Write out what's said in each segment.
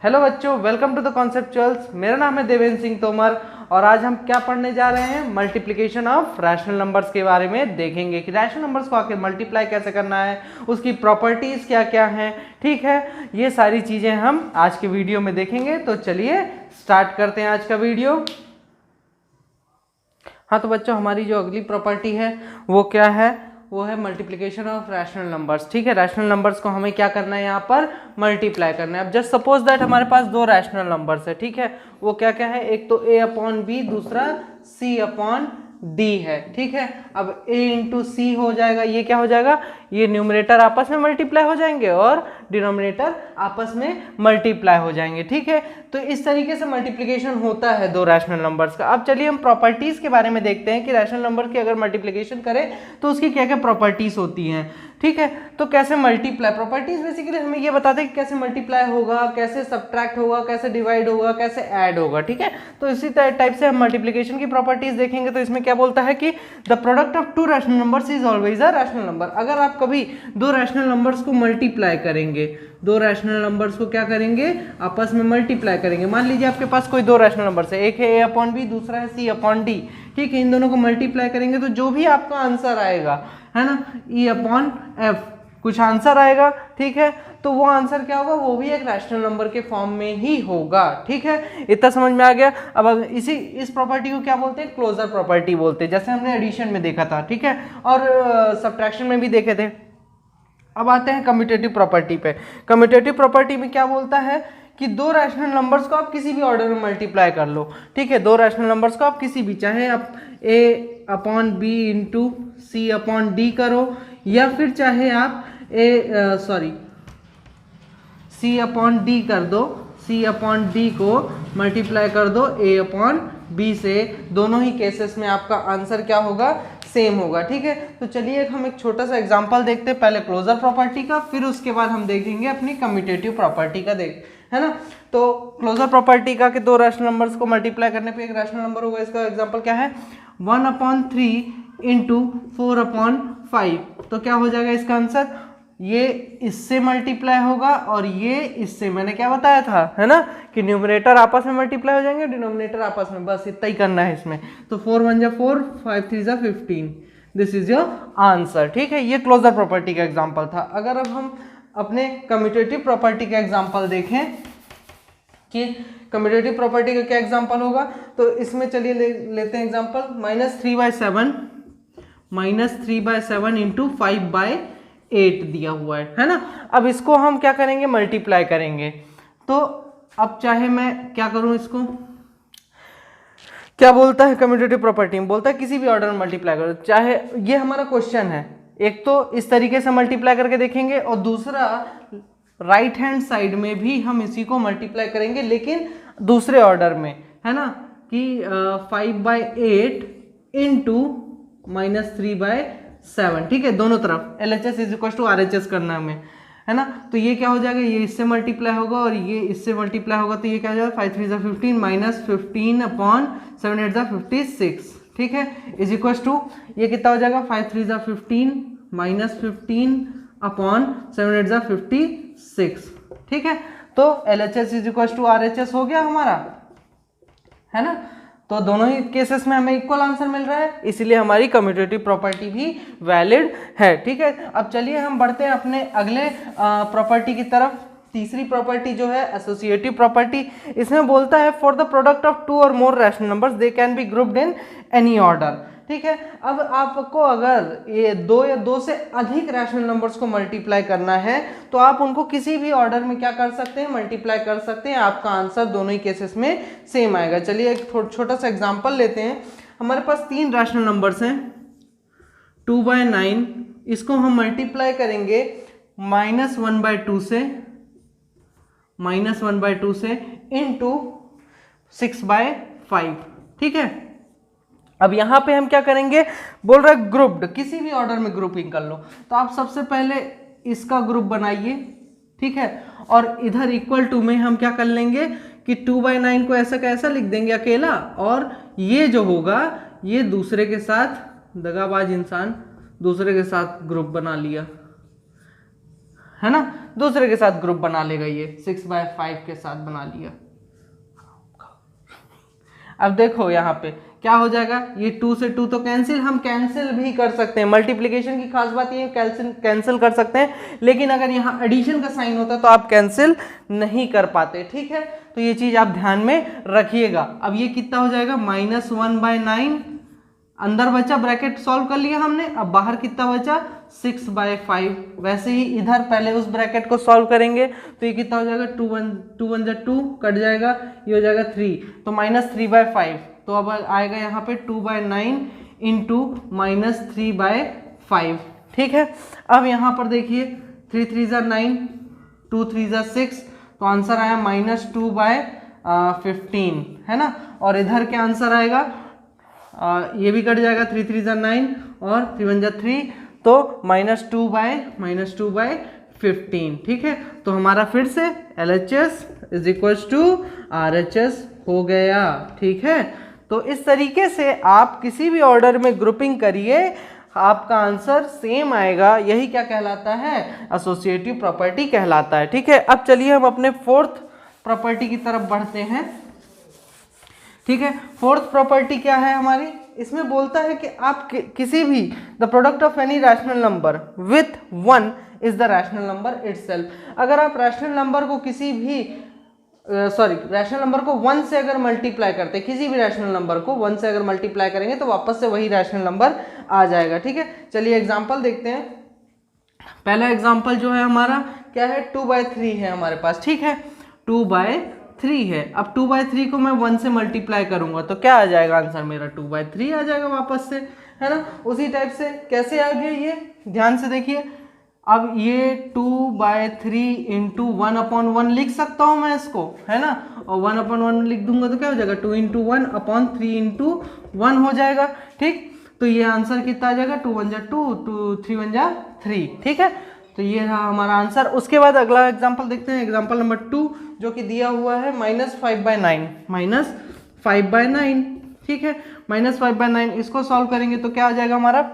Hello बच्चों, welcome to the कॉन्सेप्चुअल्स। मेरा नाम है देवेंद्र सिंह तोमर और आज हम क्या पढ़ने जा रहे हैं, मल्टीप्लिकेशन ऑफ रैशनल नंबर्स के बारे में देखेंगे कि रैशनल नंबर्स को आखिर मल्टीप्लाई कैसे करना है, उसकी प्रॉपर्टीज क्या क्या हैं। ठीक है, ये सारी चीजें हम आज के वीडियो में देखेंगे। तो चलिए स्टार्ट करते हैं आज का वीडियो। हाँ तो बच्चों, हमारी जो अगली प्रॉपर्टी है वो क्या है, वो है मल्टीप्लिकेशन ऑफ रैशनल नंबर्स। ठीक है, रैशनल नंबर्स को हमें क्या करना है, यहाँ पर मल्टीप्लाई करना है। अब जस्ट सपोज दैट हमारे पास दो रैशनल नंबर्स है। ठीक है, वो क्या क्या है, एक तो a/b, दूसरा c/d है। ठीक है, अब a इंटू सी हो जाएगा, ये क्या हो जाएगा, ये न्यूमरेटर आपस में मल्टीप्लाई हो जाएंगे और डिनोमिनेटर आपस में मल्टीप्लाई हो जाएंगे। ठीक है, तो इस तरीके से मल्टीप्लिकेशन होता है दो रैशनल नंबर्स का। अब चलिए हम प्रॉपर्टीज के बारे में देखते हैं कि रैशनल नंबर की अगर मल्टीप्लिकेशन करें तो उसकी क्या क्या प्रॉपर्टीज होती हैं। ठीक है, तो कैसे मल्टीप्लाई, प्रॉपर्टीज बेसिकली हमें ये बताते हैं कि कैसे मल्टीप्लाई होगा, कैसे सब्ट्रैक्ट होगा, कैसे डिवाइड होगा, कैसे ऐड होगा। ठीक है, तो इसी टाइप से हम मल्टीप्लिकेशन की प्रॉपर्टीज देखेंगे। तो इसमें क्या बोलता है कि the product of to rational numbers is always a rational number. अगर आप कभी दो रैशनल नंबर्स को मल्टीप्लाई करेंगे, दो रैशनल नंबर्स को क्या करेंगे, आपस में मल्टीप्लाई करेंगे। मान लीजिए आपके पास कोई दो रैशनल नंबर्स है, एक है a/b, दूसरा है c/d। ठीक है, इन दोनों को मल्टीप्लाई करेंगे तो जो भी आपका आंसर आएगा, है ना, e/f कुछ आंसर आएगा। ठीक है, तो वो आंसर क्या होगा, वो भी एक रैशनल नंबर के फॉर्म में ही होगा। ठीक है, इतना समझ में आ गया। अब इस प्रॉपर्टी को क्या बोलते हैं, क्लोजर प्रॉपर्टी बोलते हैं, जैसे हमने एडिशन में देखा था। ठीक है, और सब्ट्रैक्शन में भी देखे थे। अब आते हैं कम्यूटेटिव प्रॉपर्टी पे। कम्यूटेटिव प्रॉपर्टी में क्या बोलता है कि दो रैशनल नंबर्स को आप किसी भी ऑर्डर में मल्टीप्लाई कर लो। ठीक है, दो रैशनल नंबर्स को आप किसी भी, चाहे आप a/b इंटू c/d करो, या फिर चाहे आप c/d कर दो, c/d को मल्टीप्लाई कर दो a/b से। दोनों ही केसेस में आपका आंसर क्या होगा, सेम होगा। ठीक है, तो चलिए हम एक छोटा सा एग्जांपल देखते हैं, पहले क्लोजर प्रॉपर्टी का, फिर उसके बाद हम देखेंगे अपनी कम्यूटेटिव प्रॉपर्टी का, है ना। तो क्लोजर प्रॉपर्टी का कि दो रैशनल नंबर्स को मल्टीप्लाई करने पे एक रैशनल नंबर होगा। इसका एग्जांपल क्या है, 1/3 इंटू 4/5। तो क्या हो जाएगा इसका आंसर, ये इससे मल्टीप्लाई होगा और ये इससे, मैंने क्या बताया था, है ना, कि न्यूमरेटर आपस में मल्टीप्लाई हो जाएंगे, डिनोमिनेटर आपस में, बस इतना ही करना है इसमें। तो 4 1 जा 4, 5 3 जा 15, दिस इज योर आंसर। ठीक है, ये क्लोजर प्रॉपर्टी का एग्जांपल था। अगर अब हम अपने कम्यूटेटिव प्रॉपर्टी का एग्जांपल देखें कि कम्यूटेटिव प्रॉपर्टी का क्या एग्जांपल होगा, तो इसमें चलिए लेते हैं एग्जांपल -3/7 इंटू 5/8 दिया हुआ है ना। अब इसको हम क्या करेंगे, मल्टीप्लाई करेंगे। तो अब चाहे मैं क्या करूं, इसको क्या बोलता है कम्यूटेटिव प्रॉपर्टी में, बोलता है किसी भी ऑर्डर में मल्टीप्लाई करो। चाहे ये हमारा क्वेश्चन है, एक तो इस तरीके से मल्टीप्लाई करके देखेंगे और दूसरा राइट हैंड साइड में भी हम इसी को मल्टीप्लाई करेंगे, लेकिन दूसरे ऑर्डर में, है ना, कि 5/8 इंटू -3/7। ठीक है, दोनों तरफ LHS is equal to RHS करना है हमें, है ना। तो ये क्या हो जाएगा, ये इससे मल्टीप्लाई होगा और ये इससे मल्टीप्लाई होगा, तो ये क्या हो जाएगा, 5 3 जा 15 -15/7 8 जा 56। ठीक है, इज इक्वल टू ये कितना हो जाएगा, 5 3 जा 15 -15/7 8 जा 56। ठीक है, तो LHS is equal to RHS हो गया हमारा, है ना। तो दोनों ही केसेस में हमें इक्वल आंसर मिल रहा है, इसलिए हमारी कम्यूटेटिव प्रॉपर्टी भी वैलिड है। ठीक है, अब चलिए हम बढ़ते हैं अपने अगले प्रॉपर्टी की तरफ। तीसरी प्रॉपर्टी जो है एसोसिएटिव प्रॉपर्टी, इसमें बोलता है for the product of two or more rational numbers they can be grouped in any order. ठीक है, अब आपको अगर ये दो या दो से अधिक रैशनल नंबर्स को मल्टीप्लाई करना है तो आप उनको किसी भी ऑर्डर में क्या कर सकते हैं, मल्टीप्लाई कर सकते हैं। आपका आंसर दोनों ही केसेस में सेम आएगा। चलिए एक छोटा सा एग्जांपल लेते हैं। हमारे पास तीन रैशनल नंबर्स हैं, 2/9, इसको हम मल्टीप्लाई करेंगे -1/2 से इंटू 6/5। ठीक है, अब यहां पे हम क्या करेंगे, बोल रहा है ग्रुप्ड, किसी भी ऑर्डर में ग्रुपिंग कर लो। तो आप सबसे पहले इसका ग्रुप बनाइए। ठीक है, और इधर इक्वल टू में हम क्या कर लेंगे कि 2/9 को ऐसा कैसा लिख देंगे अकेला, और ये जो होगा ये दूसरे के साथ, दगाबाज इंसान दूसरे के साथ ग्रुप बना लिया, है ना। दूसरे के साथ ग्रुप बना लेगा, ये 6/5 के साथ बना लिया। अब देखो यहाँ पे क्या हो जाएगा, ये 2 से 2 तो कैंसिल, हम कैंसिल भी कर सकते हैं। मल्टीप्लिकेशन की खास बात ये कैंसिल कर सकते हैं, लेकिन अगर यहाँ एडिशन का साइन होता तो आप कैंसिल नहीं कर पाते, ठीक है। तो ये चीज आप ध्यान में रखिएगा। अब ये कितना हो जाएगा, -1/9, अंदर बचा ब्रैकेट सॉल्व कर लिया हमने, अब बाहर कितना बचा 6/5। वैसे ही इधर पहले उस ब्रैकेट को सॉल्व करेंगे तो ये कितना हो जाएगा, 2 कट जाएगा, ये हो जाएगा 3, तो -3/5। तो अब आएगा यहाँ पे 2/9 इंटू -3/5, ठीक है। अब यहाँ पर देखिए 3 3 9, 2 3 6, तो आंसर आया -2/15, है ना। और इधर क्या आंसर आएगा, ये भी कट जाएगा, 3 3 9 और 3 1 3, तो -2/15, ठीक है। तो हमारा फिर से LHS is equal to RHS हो गया, ठीक है। तो इस तरीके से आप किसी भी ऑर्डर में ग्रुपिंग करिए, आपका आंसर सेम आएगा। यही क्या कहलाता है, एसोसिएटिव प्रॉपर्टी कहलाता है, ठीक है। अब चलिए हम अपने फोर्थ प्रॉपर्टी की तरफ बढ़ते हैं, ठीक है। फोर्थ प्रॉपर्टी क्या है हमारी, इसमें बोलता है कि आप किसी भी the product of any rational number with 1 is the rational number itself. अगर आप रैशनल नंबर को किसी भी रैशनल नंबर को 1 से अगर मल्टीप्लाई करते हैं, किसी भी रैशनल नंबर को 1 से अगर मल्टीप्लाई करेंगे तो वापस से वही रैशनल नंबर आ जाएगा, ठीक है। चलिए एग्जांपल देखते हैं। पहला एग्जांपल जो है हमारा क्या है, 2/3 है हमारे पास, ठीक है। 2/3 है। अब 2/3 को मैं 1 से मल्टीप्लाई करूंगा तो क्या आ जाएगा आंसर मेरा, 2/3 आ जाएगा वापस से, है ना। उसी टाइप से कैसे आ गया ये, ध्यान से देखिए। अब ये 2/3 इंटू 1/1 लिख सकता हूं मैं इसको, है ना। और 1/1 लिख दूंगा तो क्या हो जाएगा, 2 इंटू 1/3 इंटू 1 हो जाएगा, ठीक। तो ये आंसर कितना आ जाएगा, 2 1 2, 3 1 3, ठीक है। तो ये रहा हमारा आंसर। उसके बाद अगला एग्जांपल देखते हैं, एग्जांपल नंबर 2 जो कि दिया हुआ है -5/9, ठीक है। -5/9 इसको सॉल्व करेंगे तो क्या आ जाएगा हमारा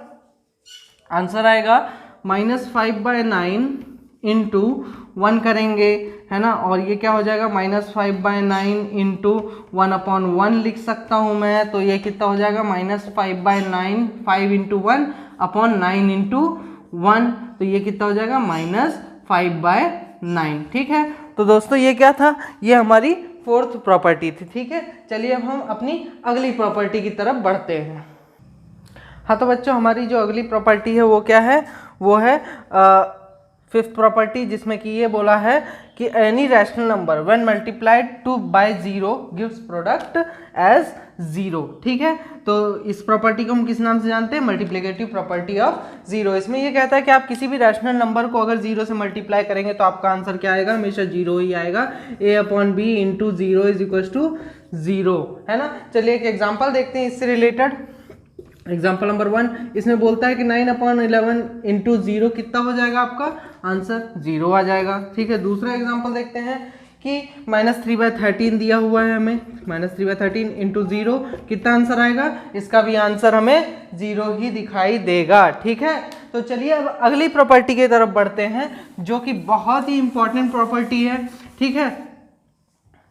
आंसर आएगा -5/9 इंटू 1 करेंगे, है ना। और ये क्या हो जाएगा, -5/9 इंटू 1/1 लिख सकता हूं मैं, तो ये कितना हो जाएगा -5/9, 5 इंटू 1/9 इंटू 1, तो ये कितना हो जाएगा -5/9, ठीक है। तो दोस्तों ये क्या था, ये हमारी फोर्थ प्रॉपर्टी थी, ठीक है। चलिए अब हम अपनी अगली प्रॉपर्टी की तरफ बढ़ते हैं। हाँ तो बच्चों हमारी जो अगली प्रॉपर्टी है वो क्या है, वो है फिफ्थ प्रॉपर्टी, जिसमें कि ये बोला है कि any rational number when multiplied to by 0 gives product as 0, ठीक है। तो इस प्रॉपर्टी को हम किस नाम से जानते हैं, मल्टीप्लिकेटिव प्रॉपर्टी ऑफ 0। इसमें ये कहता है कि आप किसी भी रैशनल नंबर को अगर 0 से मल्टीप्लाई करेंगे तो आपका आंसर क्या आएगा, हमेशा 0 ही आएगा। a/b into 0 is equal to 0, है ना। चलिए एक एग्जाम्पल देखते हैं इससे रिलेटेड। एग्जाम्पल नंबर 1, इसमें बोलता है कि 9/11 इंटू 0 कितना हो जाएगा, आपका आंसर 0 आ जाएगा, ठीक है। दूसरा एग्जाम्पल देखते हैं कि -3/13 दिया हुआ है हमें, -3/13 इंटू 0 कितना आंसर आएगा, इसका भी आंसर हमें 0 ही दिखाई देगा, ठीक है। तो चलिए अब अगली प्रॉपर्टी की तरफ बढ़ते हैं, जो कि बहुत ही इंपॉर्टेंट प्रॉपर्टी है, ठीक है।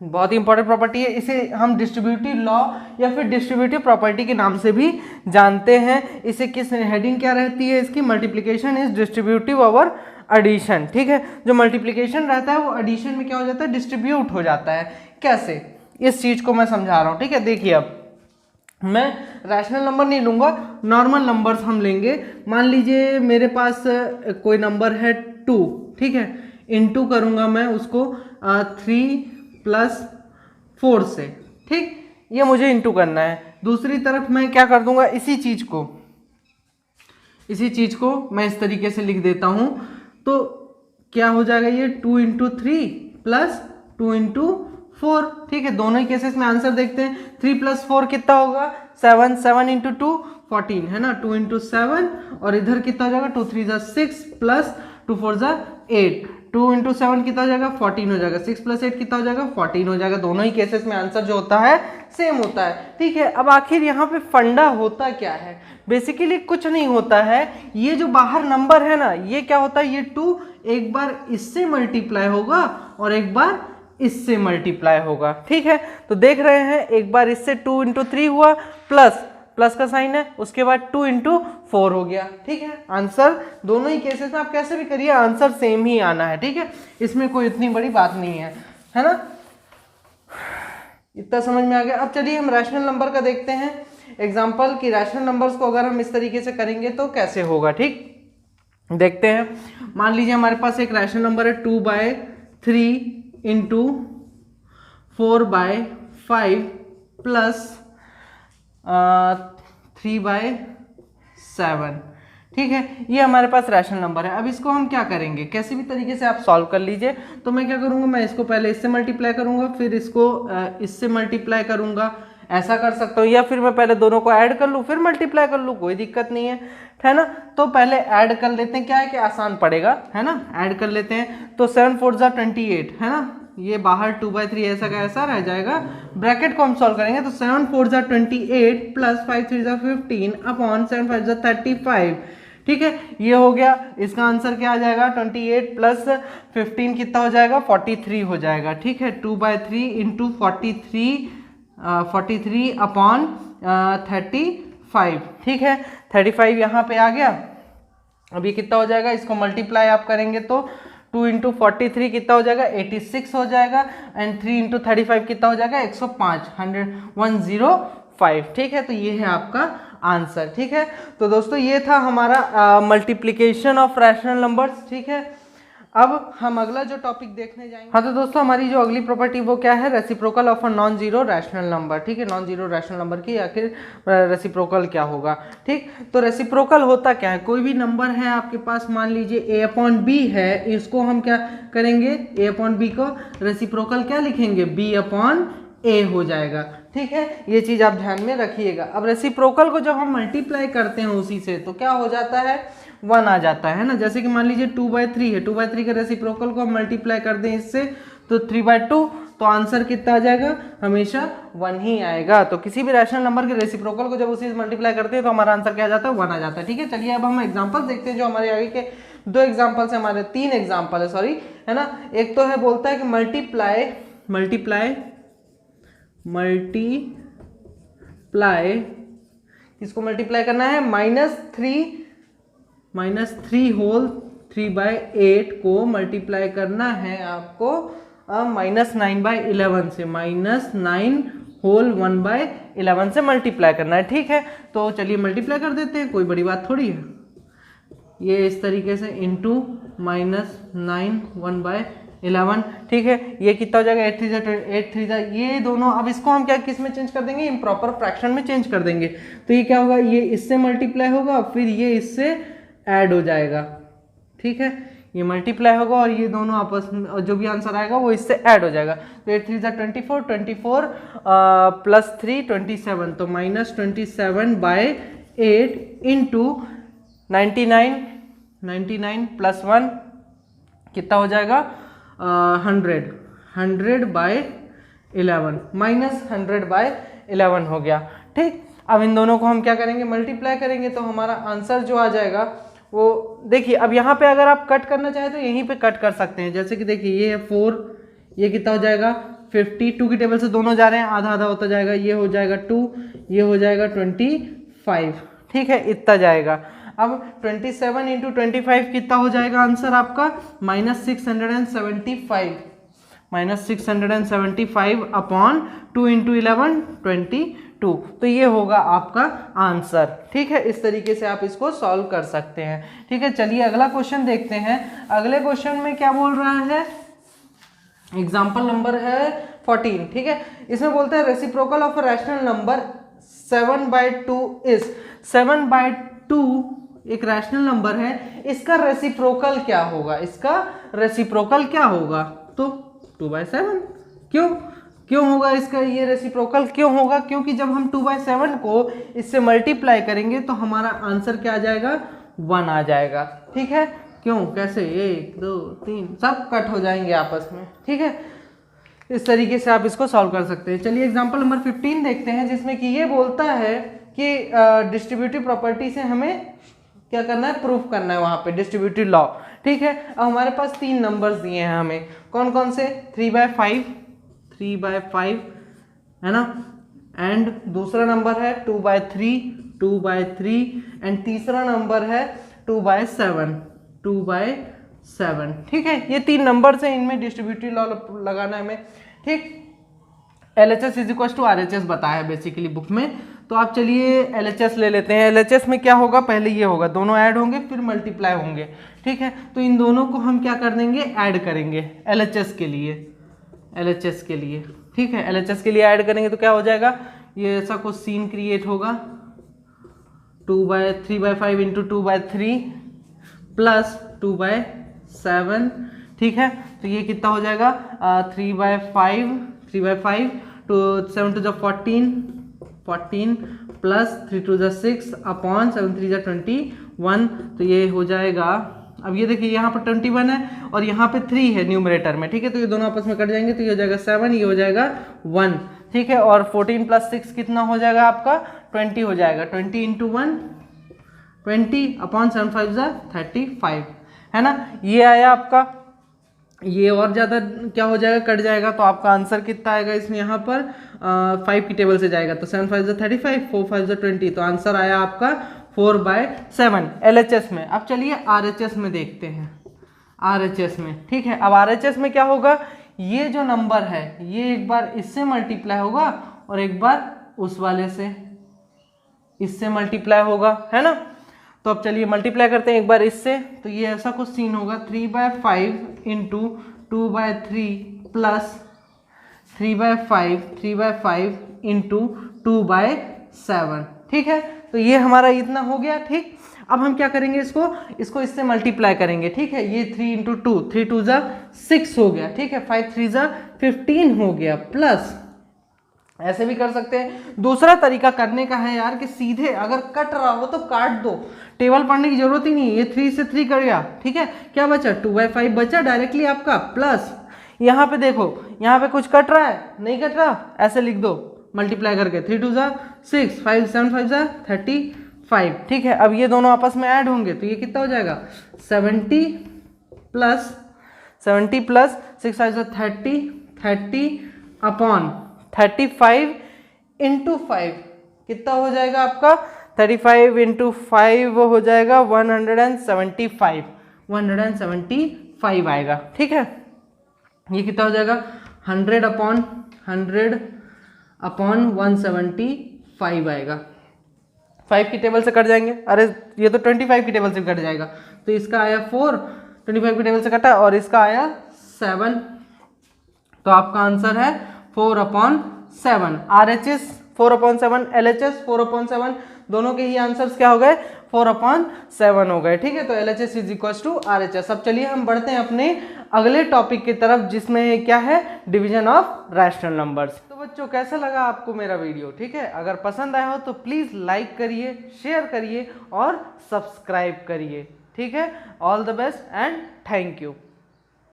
बहुत ही इंपॉर्टेंट प्रॉपर्टी है, इसे हम डिस्ट्रीब्यूटिव लॉ या फिर डिस्ट्रीब्यूटिव प्रॉपर्टी के नाम से भी जानते हैं। इसे किस हेडिंग क्या रहती है इसकी, multiplication is distributive over addition, ठीक है। जो मल्टीप्लिकेशन रहता है वो एडिशन में क्या हो जाता है, डिस्ट्रीब्यूट हो जाता है। कैसे, इस चीज को मैं समझा रहा हूँ, ठीक है। देखिए अब मैं रैशनल नंबर नहीं लूंगा, नॉर्मल नंबर्स हम लेंगे। मान लीजिए मेरे पास कोई नंबर है 2, ठीक है। इनटू करूंगा मैं उसको 3 + 4 से, ठीक। ये मुझे इंटू करना है। दूसरी तरफ मैं क्या कर दूंगा, इसी चीज को मैं इस तरीके से लिख देता हूं, तो क्या हो जाएगा, ये 2 × 3 + 2 × 4, ठीक है। दोनों ही केसेस में आंसर देखते हैं। 3 + 4 कितना होगा, 7, 7 × 2 14, है ना। 2 × 7 और इधर कितना हो जाएगा, 2 3 6 + 2 4 8, 2 इंटू 7 कितना हो जाएगा 14 हो जाएगा, 6 प्लस 8 कितना हो जाएगा 14 हो जाएगा। दोनों ही केसेस में आंसर जो होता है सेम होता है। ठीक है, अब आखिर यहाँ पे फंडा होता क्या है? बेसिकली कुछ नहीं होता है, ये जो बाहर नंबर है ना, ये क्या होता है, ये 2 एक बार इससे मल्टीप्लाई होगा और एक बार इससे मल्टीप्लाई होगा। ठीक है, तो देख रहे हैं एक बार इससे 2 इंटू 3 हुआ, प्लस का साइन है, उसके बाद 2 इंटू 4 हो गया। ठीक है, आंसर दोनों ही केसेस में आप कैसे भी करिए आंसर सेम ही आना है। ठीक है, इसमें कोई इतनी बड़ी बात नहीं है ना, इतना समझ में आ गया। अब चलिए हम रैशनल नंबर का देखते हैं एग्जाम्पल कि रैशनल नंबर्स को अगर हम इस तरीके से करेंगे तो कैसे होगा। ठीक, देखते हैं। मान लीजिए हमारे पास एक रैशनल नंबर है 2/3 इंटू 4/5 प्लस 3/7। ठीक है, ये हमारे पास रैशनल नंबर है। अब इसको हम क्या करेंगे, कैसे भी तरीके से आप सॉल्व कर लीजिए। तो मैं क्या करूंगा, मैं इसको पहले इससे मल्टीप्लाई करूंगा, फिर इसको इससे मल्टीप्लाई करूंगा, ऐसा कर सकता हूँ, या फिर मैं पहले दोनों को ऐड कर लूँ फिर मल्टीप्लाई कर लूँ, कोई दिक्कत नहीं है ना। तो पहले ऐड कर लेते हैं, क्या है कि आसान पड़ेगा, है ना। ऐड कर लेते हैं, तो 7 4 28, है ना, ये बाहर 2/3 ऐसा का ऐसा रह जाएगा। ब्रैकेट को हम सॉल्व करेंगे तो 7 4 28 प्लस 5 3 15 अपॉन 7 5 35। ठीक है, ये हो गया। इसका आंसर क्या आ जाएगा, 28 प्लस 15 कितना हो जाएगा 43 हो जाएगा। ठीक है, 2/3 इंटू 43 अपॉन 35। ठीक है, 35 यहाँ पे आ गया। अब ये कितना हो जाएगा, इसको मल्टीप्लाई आप करेंगे तो 2 इंटू 43 कितना हो जाएगा 86 हो जाएगा, एंड 3 इंटू 35 कितना हो जाएगा 105 105। ठीक है, तो ये है आपका आंसर। ठीक है, तो दोस्तों ये था हमारा मल्टीप्लिकेशन ऑफ रैशनल नंबर्स। ठीक है, अब हम अगला जो टॉपिक देखने जाएंगे, हाँ तो दोस्तों हमारी जो अगली प्रॉपर्टी वो क्या है, reciprocal of a non zero rational number. ठीक है, नॉन जीरो रैशनल नंबर की आखिर रेसिप्रोकल क्या होगा। ठीक, तो रेसिप्रोकल होता क्या है, कोई भी नंबर है आपके पास, मान लीजिए a/b है, इसको हम क्या करेंगे, a/b को रेसिप्रोकल क्या लिखेंगे, b/a हो जाएगा। ठीक है, ये चीज आप ध्यान में रखिएगा। अब रेसिप्रोकल को जब हम मल्टीप्लाई करते हैं उसी से तो क्या हो जाता है, 1 आ जाता है ना। जैसे कि मान लीजिए 2/3 है, 2/3 के रेसिप्रोकल को हम मल्टीप्लाई कर दें इससे तो 3/2, तो आंसर कितना आ जाएगा, हमेशा 1 ही आएगा। तो किसी भी रैशनल नंबर के रेसिप्रोकल को जब उसी से मल्टीप्लाई करते हैं तो हमारा आंसर क्या आ जाता है, 1 आ जाता है। ठीक है, चलिए अब हम एग्जाम्पल देखते हैं। जो हमारे आगे के 2 एग्जाम्पल्स है, हमारे 3 एग्जाम्पल है, सॉरी, है ना। एक तो है बोलता है कि मल्टीप्लाई किसको मल्टीप्लाई करना है, -3 होल 3/8 को मल्टीप्लाई करना है आपको -9/11 से, -9 होल 1/11 से मल्टीप्लाई करना है। ठीक है, तो चलिए मल्टीप्लाई कर देते हैं, कोई बड़ी बात थोड़ी है। ये इस तरीके से इंटू -9 1/11। ठीक है, ये कितना हो जाएगा 8 3 ये दोनों। अब इसको हम क्या किस में चेंज कर देंगे, इम्प्रॉपर फ्रैक्शन में चेंज कर देंगे। तो ये क्या होगा, ये इससे मल्टीप्लाई होगा, फिर ये इससे ऐड हो जाएगा। ठीक है, ये मल्टीप्लाई होगा और ये दोनों आपस में जो भी आंसर आएगा वो इससे ऐड हो जाएगा। तो 8 3 24 प्लस 3 27, तो -27/8 इंटू 99 प्लस 1 कितना हो जाएगा 100/11 -100/11 हो गया। ठीक, अब इन दोनों को हम क्या करेंगे, मल्टीप्लाई करेंगे, तो हमारा आंसर जो आ जाएगा वो देखिए। अब यहाँ पे अगर आप कट करना चाहें तो यहीं पे कट कर सकते हैं। जैसे कि देखिए ये है 4, ये कितना हो जाएगा 52 की टेबल से दोनों जा रहे हैं, आधा आधा होता जाएगा, ये हो जाएगा 2, ये हो जाएगा 25। ठीक है, इतना जाएगा। अब 27 इंटू 25 कितना हो जाएगा आंसर आपका, -675 अपॉन 2 इंटू 11 22। तो ये होगा आपका आंसर। ठीक है, इस तरीके से आप इसको सॉल्व कर सकते हैं। ठीक है, चलिए अगला क्वेश्चन देखते हैं। अगले क्वेश्चन में क्या बोल रहा है, एग्जाम्पल नंबर है 14। ठीक है, इसमें बोलता है reciprocal of a rational number 7/2 is 7/2 एक रैशनल नंबर है, इसका रेसिप्रोकल क्या होगा, तो 2/7। क्यों होगा इसका ये रेसिप्रोकल, क्यों होगा, क्योंकि जब हम 2/7 को इससे मल्टीप्लाई करेंगे तो हमारा आंसर क्या आ जाएगा, 1 आ जाएगा। ठीक है, क्यों, कैसे, 1 2 3 सब कट हो जाएंगे आपस में, ठीक है। इस तरीके से आप इसको सॉल्व कर सकते हैं। चलिए एग्जांपल नंबर 15 देखते हैं, जिसमें कि ये बोलता है कि डिस्ट्रीब्यूटिव प्रॉपर्टी से हमें क्या करना है, प्रूफ करना है वहां पे डिस्ट्रीब्यूटिव लॉ, ठीक है। अब हमारे पास 3 नंबर्स दिए हैं हमें, कौन कौन से, 3/5 है ना, एंड दूसरा नंबर है 2/3 एंड तीसरा नंबर है 2/7, ठीक है। ये 3 नंबर से इनमें डिस्ट्रीब्यूटिव लॉ लगाना है हमें, ठीक। LHS is equal to RHS बताया है बेसिकली बुक में, तो आप चलिए LHS ले लेते हैं। LHS में क्या होगा, पहले ये होगा, दोनों ऐड होंगे फिर मल्टीप्लाई होंगे, ठीक है। तो इन दोनों को हम क्या कर देंगे, ऐड करेंगे LHS के लिए, ठीक है। LHS के लिए ऐड करेंगे तो क्या हो जाएगा, ये ऐसा कुछ सीन क्रिएट होगा, 3/5 इंटू 2/3 प्लस 2/7, ठीक है। तो ये कितना हो जाएगा, 3/5 to 7 to the 14 plus 3 to the 6 upon 7 3 जा 21, तो ये हो जाएगा। अब ये देखिए यहाँ पर 21 है और यहाँ पे 3 है न्यूमरेटर में, ठीक है। तो ये दोनों आपस में कट जाएंगे, तो ये हो जाएगा 7, ये हो जाएगा 1, ठीक है। और 14 प्लस 6 कितना हो जाएगा आपका, 20 हो जाएगा, 20 इंटू 1 20 अपॉन 7 5 जा 35, है ना। ये आया आपका, ये और ज़्यादा क्या हो जाएगा, कट जाएगा, तो आपका आंसर कितना आएगा इसमें, यहाँ पर 5 की टेबल से जाएगा, तो 7 5 35, 4 5 20, तो आंसर आया आपका 4/7 LHS में। अब चलिए RHS में देखते हैं, RHS में, ठीक है। अब RHS में क्या होगा, ये जो नंबर है ये एक बार इससे मल्टीप्लाई होगा और एक बार उस वाले से इससे मल्टीप्लाई होगा, है ना। तो अब चलिए मल्टीप्लाई करते हैं एक बार इससे, तो ये ऐसा कुछ सीन होगा, 3/5 इंटू 2/3 प्लस 3/5 इंटू 2/7, ठीक है। तो ये हमारा इतना हो गया, ठीक। अब हम क्या करेंगे, इसको इससे मल्टीप्लाई करेंगे, ठीक है। ये 3 इंटू 2, 3 2 जा 6 हो गया, ठीक है। 5 3 जा 15 हो गया, प्लस ऐसे भी कर सकते हैं। दूसरा तरीका करने का है यार कि सीधे अगर कट रहा हो तो काट दो, टेबल पढ़ने की जरूरत ही नहीं, ये 3 से 3 कर गया, ठीक है। क्या बचा, 2/5 बचा डायरेक्टली आपका, प्लस यहाँ पे देखो, यहाँ पे कुछ कट रहा है, नहीं कट रहा, ऐसे लिख दो मल्टीप्लाई करके, 3 2 जा 6, 5 7 5 जा 35, ठीक है। अब ये दोनों आपस में ऐड होंगे तो ये कितना हो जाएगा, 70 प्लस 6 5 जा 30 अपॉन 35 इंटू 5 कितना हो जाएगा आपका, 35 इंटू 5 हो जाएगा 175 आएगा, ठीक है। ये कितना हो जाएगा, 100 अपॉन 175 आएगा। 5 की टेबल से कट जाएंगे, अरे ये तो 25 की टेबल से कट जाएगा, तो इसका आया 4, 25 की टेबल से कटा, और इसका आया 7, तो आपका आंसर है 4/7। RHS 4/7, LHS 4/7, दोनों के ही आंसर्स क्या हो गए, 4/7 हो गए, ठीक है। तो LHS is equal to RHS। अब चलिए हम बढ़ते हैं अपने अगले टॉपिक की तरफ, जिसमें क्या है, डिवीजन ऑफ रैशनल नंबर्स। तो बच्चों कैसा लगा आपको मेरा वीडियो, ठीक है। अगर पसंद आया हो तो प्लीज़ लाइक करिए, शेयर करिए और सब्सक्राइब करिए, ठीक है। All the best and thank you.